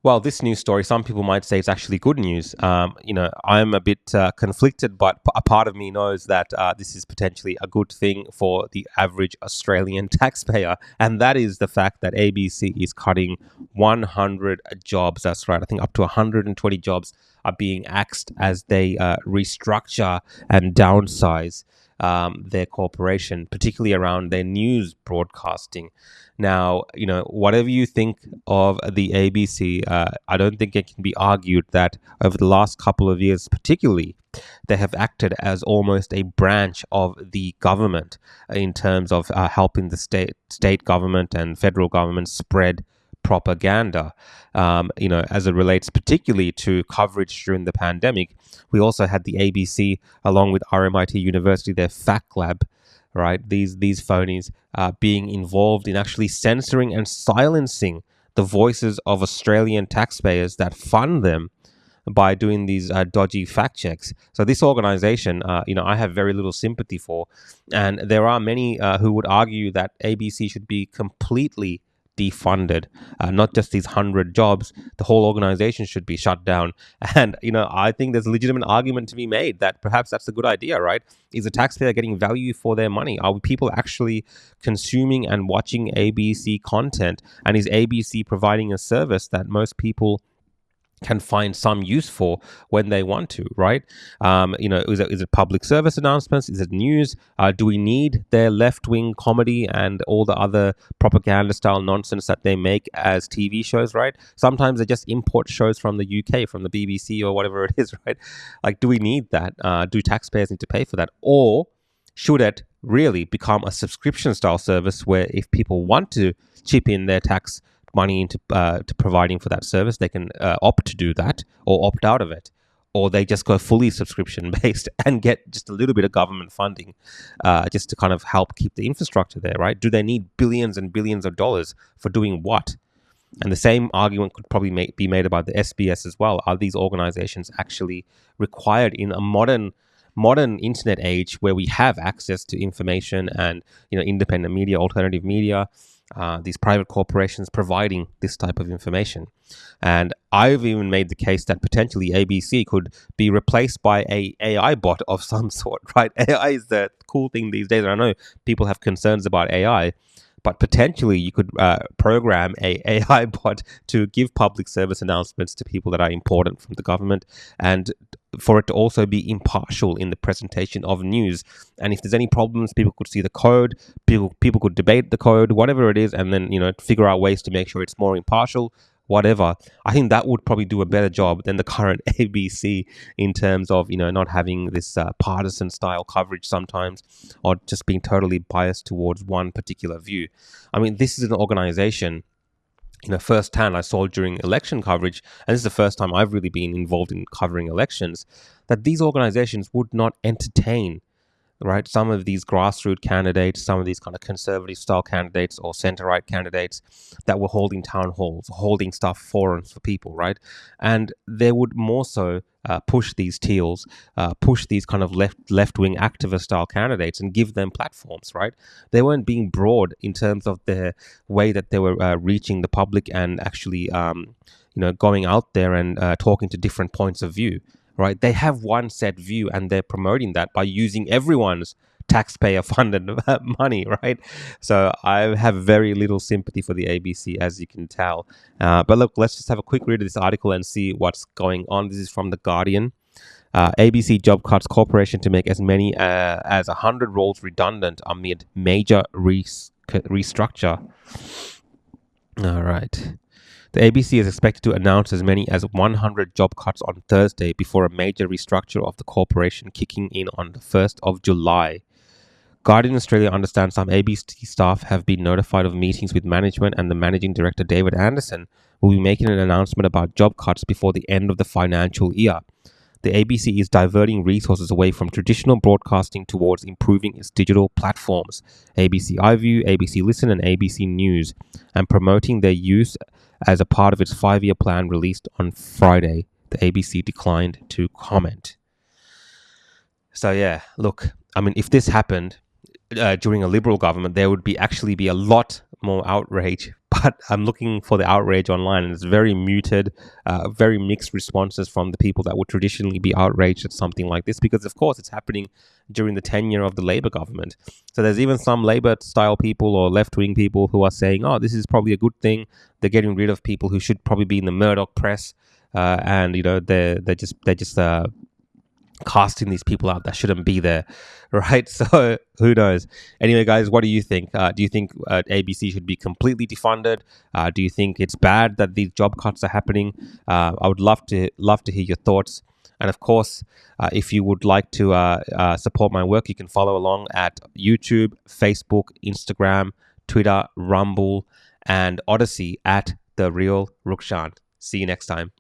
Well, this news story, some people might say it's actually good news. I'm a bit conflicted, but a part of me knows that this is potentially a good thing for the average Australian taxpayer. And that is the fact that ABC is cutting 100 jobs. That's right. I think up to 120 jobs are being axed as they restructure and downsize their corporation, particularly around their news broadcasting. Now, whatever you think of the ABC, I don't think it can be argued that over the last couple of years, particularly, they have acted as almost a branch of the government in terms of helping the state government and federal government spread propaganda. As it relates particularly to coverage during the pandemic, we also had the ABC along with RMIT University, their fact lab, right? These phonies being involved in actually censoring and silencing the voices of Australian taxpayers that fund them by doing these dodgy fact checks. So this organization, I have very little sympathy for, and there are many who would argue that ABC should be completely defunded, not just these 100 jobs. The whole organization should be shut down. And I think there's a legitimate argument to be made that perhaps that's a good idea, right? Is the taxpayer getting value for their money? Are people actually consuming and watching ABC content? And is ABC providing a service that most people can find some use for when they want to, right? Is it public service announcements? Is it news? Do we need their left-wing comedy and all the other propaganda-style nonsense that they make as TV shows, right? Sometimes they just import shows from the UK, from the BBC or whatever it is, right? Like, do we need that? Do taxpayers need to pay for that? Or should it really become a subscription-style service where if people want to chip in their tax money into to providing for that service, they can opt to do that or opt out of it, or they just go fully subscription based and get just a little bit of government funding just to kind of help keep the infrastructure there, right? Do they need billions and billions of dollars for doing what? And the same argument could probably be made about the SBS as well. Are these organizations actually required in a modern internet age where we have access to information and independent media, alternative media, these private corporations providing this type of information? And I've even made the case that potentially ABC could be replaced by a AI bot of some sort, right? AI is the cool thing these days. I know people have concerns about AI, but potentially you could program a AI bot to give public service announcements to people that are important from the government, and for it to also be impartial in the presentation of news. And if there's any problems, people could see the code, people could debate the code, whatever it is, and then figure out ways to make sure it's more impartial. Whatever. I think that would probably do a better job than the current ABC in terms of not having this partisan style coverage sometimes, or just being totally biased towards one particular view. I mean, this is an organization firsthand I saw during election coverage, and this is the first time I've really been involved in covering elections, that these organizations would not entertain, right, some of these grassroots candidates, some of these kind of conservative style candidates or center-right candidates that were holding town halls, holding stuff forums for people, right? And they would more so push these teals, push these kind of left-wing activist style candidates and give them platforms, right? They weren't being broad in terms of the way that they were reaching the public and actually, going out there and talking to different points of view. Right, they have one set view and they're promoting that by using everyone's taxpayer funded money, right? So I have very little sympathy for the ABC, as you can tell. But look, let's just have a quick read of this article and see what's going on. This is from The Guardian. ABC job cuts corporation to make as many as 100 roles redundant amid major restructure. All right. The ABC is expected to announce as many as 100 job cuts on Thursday before a major restructure of the corporation kicking in on the 1st of July. Guardian Australia understands some ABC staff have been notified of meetings with management, and the managing director, David Anderson, will be making an announcement about job cuts before the end of the financial year. The ABC is diverting resources away from traditional broadcasting towards improving its digital platforms, ABC iView, ABC Listen, and ABC News, and promoting their use as a part of its 5-year plan released on Friday. The ABC declined to comment. So yeah, look, I mean, if this happened during a Liberal government, there would actually be a lot more outrage, but I'm looking for the outrage online, and it's very muted, very mixed responses from the people that would traditionally be outraged at something like this, because of course it's happening during the tenure of the Labor government. So there's even some Labor style people or left wing people who are saying, "Oh, this is probably a good thing. They're getting rid of people who should probably be in the Murdoch press, and they're just casting these people out that shouldn't be there," right? So who knows? Anyway, guys, what do you think? Do you think ABC should be completely defunded? Do you think it's bad that these job cuts are happening? I would love to hear your thoughts. And of course, if you would like to support my work, you can follow along at YouTube, Facebook, Instagram, Twitter, Rumble, and Odyssey at The Real Rukshan. See you next time.